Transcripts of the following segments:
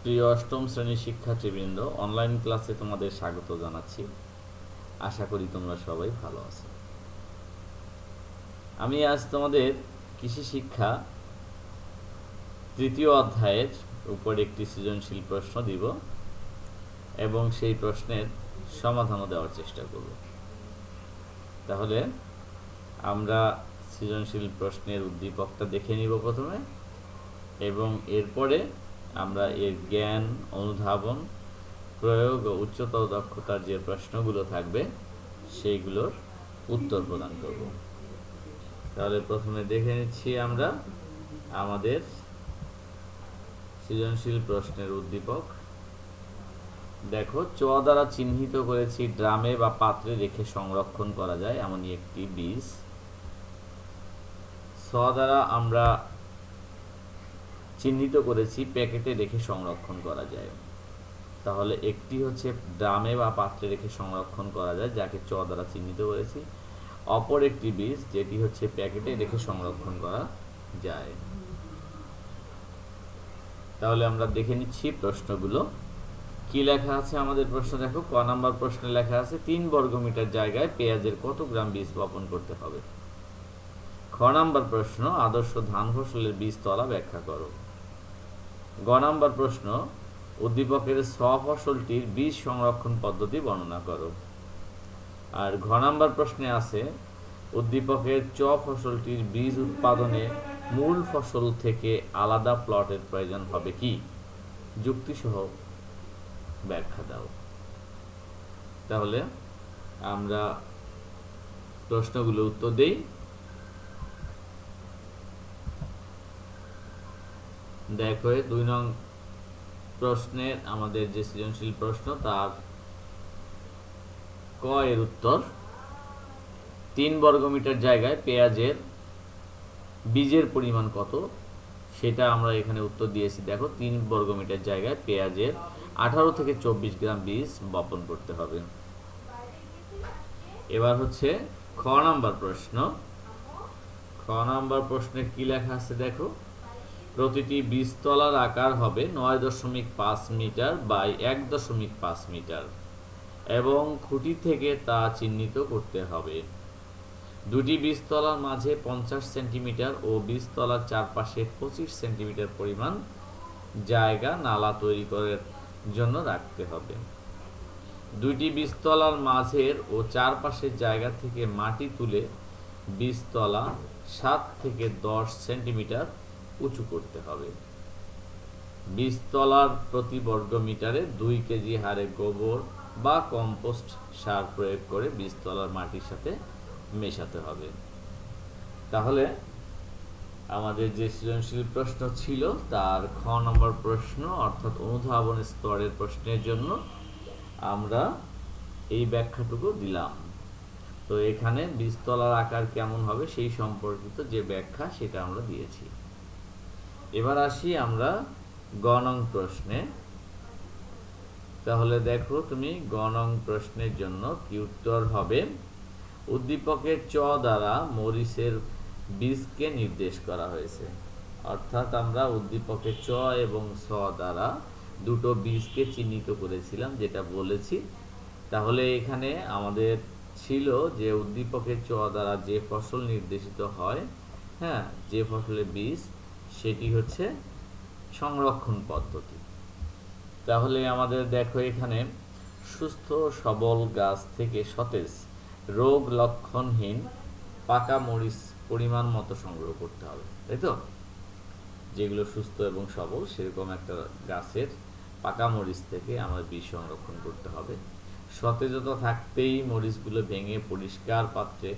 প্রিয় অষ্টম শ্রেণীর শিক্ষার্থীবৃন্দ, অনলাইন ক্লাসে তোমাদের স্বাগত জানাচ্ছি। আশা করি তোমরা সবাই ভালো আছো। আমি আজ তোমাদের কৃষি শিক্ষা তৃতীয় অধ্যায়ের উপর একটি সৃজনশীল প্রশ্ন দিব এবং সেই প্রশ্নের সমাধানও দেওয়ার চেষ্টা করব। তাহলে আমরা সৃজনশীল প্রশ্নের উদ্দীপকটা দেখে নিব প্রথমে, এবং এরপরে আমরা এর জ্ঞান, অনুধাবন, প্রয়োগ ও উচ্চতর দক্ষতার যে প্রশ্নগুলো থাকবে সেইগুলোর উত্তর প্রদান করব। তাহলে প্রথমে দেখে নিচ্ছি আমরা আমাদের সৃজনশীল প্রশ্নের উদ্দীপক। দেখো, চ দ্বারা চিহ্নিত করেছি ড্রামে বা পাত্রে রেখে সংরক্ষণ করা যায় এমনই একটি বীজ। ছ দ্বারা আমরা চিহ্নিত করেছি প্যাকেটে রেখে সংরক্ষণ করা যায়। তাহলে একটি হচ্ছে ড্রামে বা পাত্রে রেখে সংরক্ষণ করা যায়, যাকে চ দ্বারা চিহ্নিত করেছি। অপর একটি বীজ যেটি হচ্ছে প্যাকেটে রেখে সংরক্ষণ করা যায়। তাহলে আমরা দেখে নিচ্ছি প্রশ্নগুলো কি লেখা আছে। আমাদের প্রশ্ন দেখো, ক নাম্বার প্রশ্নে লেখা আছে 3 বর্গমিটার জায়গায় পেঁয়াজের কত গ্রাম বীজ বপন করতে হবে। খ নাম্বার প্রশ্ন, আদর্শ ধান ফসলের বীজ তলা ব্যাখ্যা করো। গ নাম্বার প্রশ্ন, উদ্দীপকের ছ ফসলটির বীজ সংরক্ষণ পদ্ধতি বর্ণনা করো। আর ঘ নাম্বার প্রশ্নে আছে উদ্দীপকের চ ফসলটির বীজ উৎপাদনে মূল ফসল থেকে আলাদা প্লটের প্রয়োজন হবে কি, যুক্তিসহ ব্যাখ্যা দাও। তাহলে আমরা প্রশ্নগুলো উত্তর দেই। দেখো, 2 নং প্রশ্নের আমাদের যে সৃজনশীল প্রশ্ন তার ক এর উত্তর, 3 বর্গমিটার জায়গায় পেঁয়াজের বীজের পরিমাণ কত সেটা আমরা এখানে উত্তর দিয়েছি। দেখো, 3 বর্গমিটার জায়গায় পেঁয়াজের 18 থেকে 24 গ্রাম বীজ বপন করতে হবে। এবার হচ্ছে খ নাম্বার প্রশ্ন। খ নাম্বার প্রশ্নে কি লেখা আছে দেখো, প্রতিটি বীজতলার আকার হবে 9.5 মিটার বাই 1.5 মিটার এবং খুঁটি থেকে তা চিহ্নিত করতে হবে। দুটি বীজতলার মাঝে 50 সেন্টিমিটার ও বীজতলার চারপাশে 25 সেন্টিমিটার পরিমাণ জায়গা নালা তৈরি করার জন্য রাখতে হবে। দুইটি বীজতলার মাঝের ও চারপাশের জায়গা থেকে মাটি তুলে বীজতলা 7 থেকে 10 সেন্টিমিটার উঁচু করতে হবে। বীজতলার প্রতি বর্গ মিটারে 2 কেজি হারে গোবর বা কম্পোস্ট সার প্রয়োগ করে বীজতলার মাটির সাথে মেশাতে হবে। তাহলে আমাদের যে সৃজনশীল প্রশ্ন ছিল তার খ নম্বর প্রশ্ন অর্থাৎ অনুধাবন স্তরের প্রশ্নের জন্য আমরা এই ব্যাখ্যাটুকু দিলাম। তো এখানে বীজতলার আকার কেমন হবে সেই সম্পর্কিত যে ব্যাখ্যা সেটা আমরা দিয়েছি। এবার আসি আমরা গ নং প্রশ্নে। তাহলে দেখো, তুমি গ নং প্রশ্নের জন্য কি উত্তর হবে। উদ্দীপকের চ দ্বারা মরিচের বীজকে নির্দেশ করা হয়েছে। অর্থাৎ আমরা উদ্দীপকের চ এবং ছ দ্বারা দুটো বীজকে চিহ্নিত করেছিলাম, যেটা বলেছি। তাহলে এখানে আমাদের ছিল যে উদ্দীপকের চ দ্বারা যে ফসল নির্দেশিত হয়, হ্যাঁ, যে ফসলের বীজ, সেটি হচ্ছে সংরক্ষণ পদ্ধতি। তাহলে আমাদের দেখো, এখানে সুস্থ সবল গাছ থেকে সতেজ রোগ লক্ষণহীন পাকা মরিচ পরিমাণ মতো সংগ্রহ করতে হবে, তাই তো? যেগুলো সুস্থ এবং সবল সেরকম একটা গাছের পাকা মরিচ থেকে আমাদের বীজ সংরক্ষণ করতে হবে। সতেজতা থাকতেই মরিচগুলো ভেঙে পরিষ্কার পাত্রে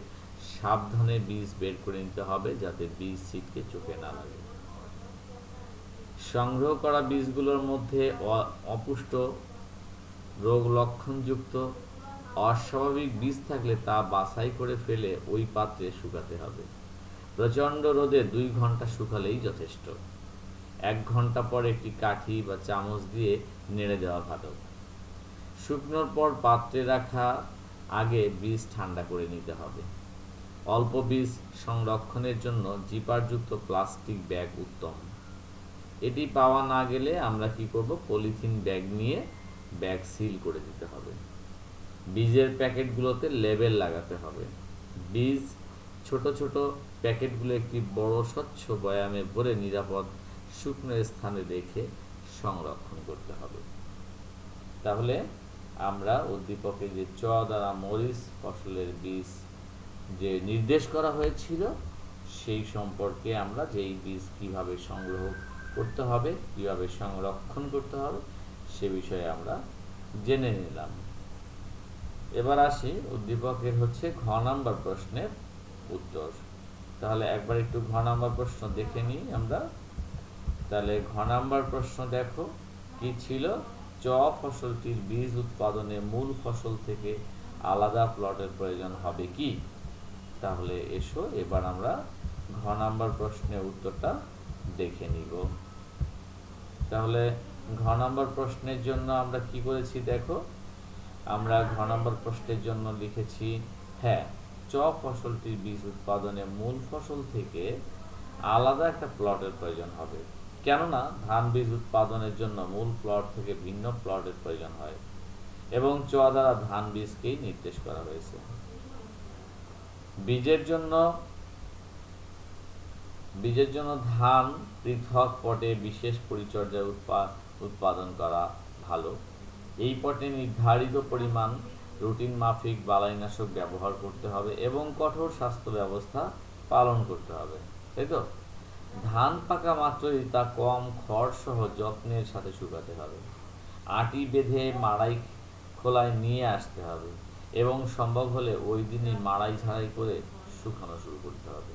সাবধানে বীজ বের করে নিতে হবে, যাতে বীজ ছিটকে চোখে না লাগে। সংগ্রহ করা বীজগুলোর মধ্যে অপুষ্ট, রোগ লক্ষণযুক্ত, অস্বাভাবিক বীজ থাকলে তা বাছাই করে ফেলে ওই পাত্রে শুকাতে হবে। প্রচণ্ড রোদে 2 ঘন্টা শুকালেই যথেষ্ট। 1 ঘন্টা পর একটি কাঠি বা চামচ দিয়ে নেড়ে দেওয়া ভালো। শুকনোর পর পাত্রে রাখা আগে বীজ ঠান্ডা করে নিতে হবে। অল্প বীজ সংরক্ষণের জন্য জিপারযুক্ত প্লাস্টিক ব্যাগ উত্তম। এটি পাওয়া না গেলে আমরা কি করব, পলিথিন ব্যাগ নিয়ে ব্যাগ সিল করে দিতে হবে। বীজের প্যাকেটগুলোতে লেবেল লাগাতে হবে। বীজ ছোট ছোট প্যাকেটগুলো একটি বড় স্বচ্ছ বয়ামে ভরে নিরাপদ শুকনো স্থানে রেখে সংরক্ষণ করতে হবে। তাহলে আমরা উদ্দীপকে যে চ দ্বারা মরিচ ফসলের বীজ যে নির্দেশ করা হয়েছিল সেই সম্পর্কে আমরা যেই বীজ কিভাবে সংগ্রহ করতে হবে, কিভাবে সংরক্ষণ করতে হবে সে বিষয়ে আমরা জেনে নিলাম। এবার আসি উদ্দীপকের হচ্ছে ঘ নাম্বার প্রশ্নের উত্তর। তাহলে একবার একটু ঘ নাম্বার প্রশ্ন দেখে নিই আমরা। তাহলে ঘ নাম্বার প্রশ্ন দেখো কি ছিল, চ ফসলটির বীজ উৎপাদনে মূল ফসল থেকে আলাদা প্লটের প্রয়োজন হবে কি? তাহলে এসো এবার আমরা ঘ নাম্বার প্রশ্নের উত্তরটা দেখে নিব। তাহলে ঘ নাম্বার প্রশ্নের জন্য আমরা কি করেছি দেখো, আমরা ঘ নাম্বার প্রশ্নের জন্য লিখেছি হ্যাঁ, চ ফসলটির বীজ উৎপাদনে মূল ফসল থেকে আলাদা একটা প্লটের প্রয়োজন হবে, কেননা ধান বীজ উৎপাদনের জন্য মূল প্লট থেকে ভিন্ন প্লটের প্রয়োজন হয় এবং চ দ্বারা ধান বীজকেই নির্দেশ করা হয়েছে। বীজের জন্য ধান পৃথক পটে বিশেষ পরিচর্যা উৎপাদন করা ভালো। এই পটে নির্ধারিত পরিমাণ রুটিন মাফিক বালাইনাশক ব্যবহার করতে হবে এবং কঠোর স্বাস্থ্য ব্যবস্থা পালন করতে হবে, তাই তো? ধান পাকা মাত্রই তা কম খড় সহ যত্নের সাথে শুকাতে হবে। আটি বেঁধে মাড়াই খোলায় নিয়ে আসতে হবে এবং সম্ভব হলে ওই দিনই মাড়াই ঝাড়াই করে শুকানো শুরু করতে হবে।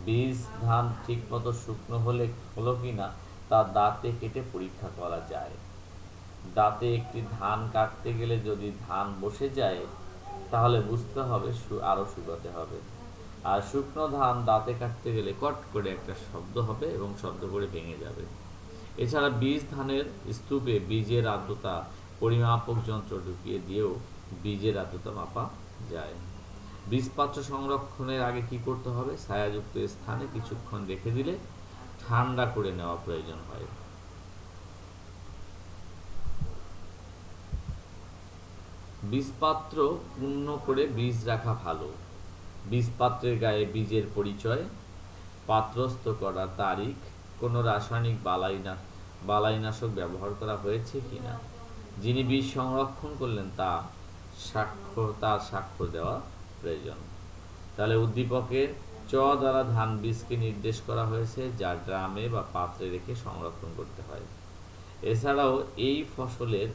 বীজ ধান ঠিক মতো শুকনো হলো কিনা তা দাঁতে কেটে পরীক্ষা করা যায়। দাঁতে একটি ধান কাটতে গেলে যদি ধান বসে যায় তাহলে বুঝতে হবে আরো শুকাতে হবে। আর শুকনো ধান দাঁতে কাটতে গেলে কট করে একটা শব্দ হবে এবং শব্দ করে ভেঙে যাবে। এছাড়া বীজ ধানের স্তূপে বীজের আর্দ্রতা পরিমাপক যন্ত্র ঢুকিয়ে দিয়েও বীজের আর্দ্রতা মাপা যায়। বীজপাত্র সংরক্ষণের আগে কি করতে হবে, ছায়াযুক্ত স্থানে কিছুক্ষণ রেখে দিলে ঠান্ডা করে নেওয়া প্রয়োজন হয়। বীজপাত্র পূর্ণ করে বীজ রাখা ভালো। বীজপাত্রের গায়ে বীজের পরিচয়, পাত্রস্থ করার তারিখ, কোনো রাসায়নিক বালাইনাশক ব্যবহার করা হয়েছে কিনা, যিনি বীজ সংরক্ষণ করলেন তার স্বাক্ষর দেওয়া প্রয়োজন। তাহলে উদ্দীপকের চ দ্বারা ধান বীজকে নির্দেশ করা হয়েছে যা ড্রামে বা পাত্রে রেখে সংরক্ষণ করতে হয়। এছাড়াও এই ফসলের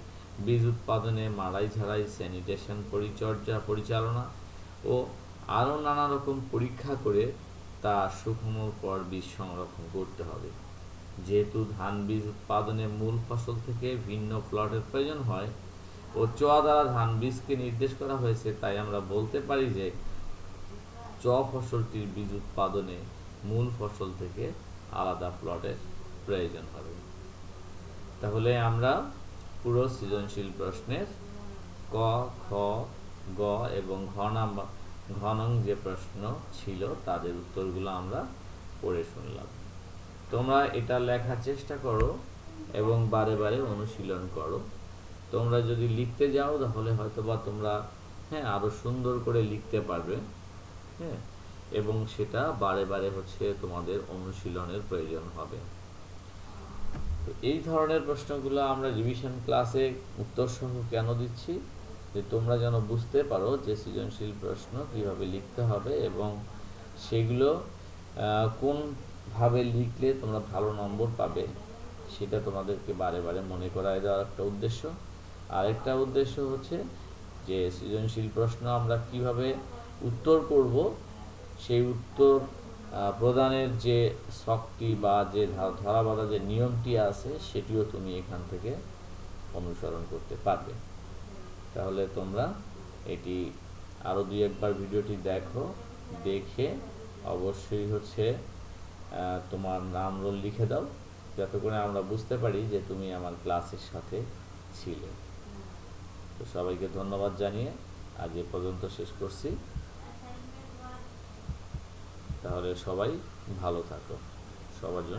বীজ উৎপাদনে মাড়াই ঝাড়াই, স্যানিটেশন পরিচালনা ও আরও নানা রকম পরীক্ষা করে তা শুকনোর পর বীজ সংরক্ষণ করতে হবে। যেহেতু ধান বীজ উৎপাদনে মূল ফসল থেকে ভিন্ন প্লটের প্রয়োজন হয় ও চ দ্বারা ধান বীজকে নির্দেশ করা হয়েছে, তাই আমরা বলতে পারি যে চ ফসলটির বীজ উৎপাদনে মূল ফসল থেকে আলাদা প্লটের প্রয়োজন হবে। তাহলে আমরা পুরো সৃজনশীল প্রশ্নের ক, খ, গ এবং ঘ নং যে প্রশ্ন ছিল তাদের উত্তরগুলো আমরা পড়ে শুনলাম। তোমরা এটা লেখার চেষ্টা করো এবং বারে বারে অনুশীলন করো। তোমরা যদি লিখতে যাও তাহলে হয়তোবা তোমরা আরো সুন্দর করে লিখতে পারবে, এবং সেটা বারে বারে তোমাদের অনুশীলনের প্রয়োজন হবে। তো এই ধরনের প্রশ্নগুলো আমরা রিভিশন ক্লাসে উত্তর সহ কেন দিচ্ছি, যে তোমরা যেন বুঝতে পারো যে সৃজনশীল প্রশ্ন কিভাবে লিখতে হবে এবং সেগুলো কোনভাবে লিখলে তোমরা ভালো নম্বর পাবে সেটা তোমাদেরকে বারে বারে মনে করায় দেওয়ার একটা উদ্দেশ্য। আরেকটা উদ্দেশ্য হচ্ছে যে সৃজনশীল প্রশ্ন আমরা কিভাবে উত্তর করব, সেই উত্তর প্রদানের যে শক্তি বা যে ধরাবাঁধা যে নিয়মটি আছে সেটিও তুমি এখান থেকে অনুসরণ করতে পারবে। তাহলে তোমরা এটি আরও দুই একবার ভিডিওটি দেখো, দেখে অবশ্যই তোমার নাম রোল লিখে দাও, যাতে করে আমরা বুঝতে পারি যে তুমি আমার ক্লাসের সাথে ছিলে। তো সবাইকে ধন্যবাদ জানিয়ে আজ এ পর্যন্ত শেষ করছি। তাহলে সবাই ভালো থাকো, সবার জন্য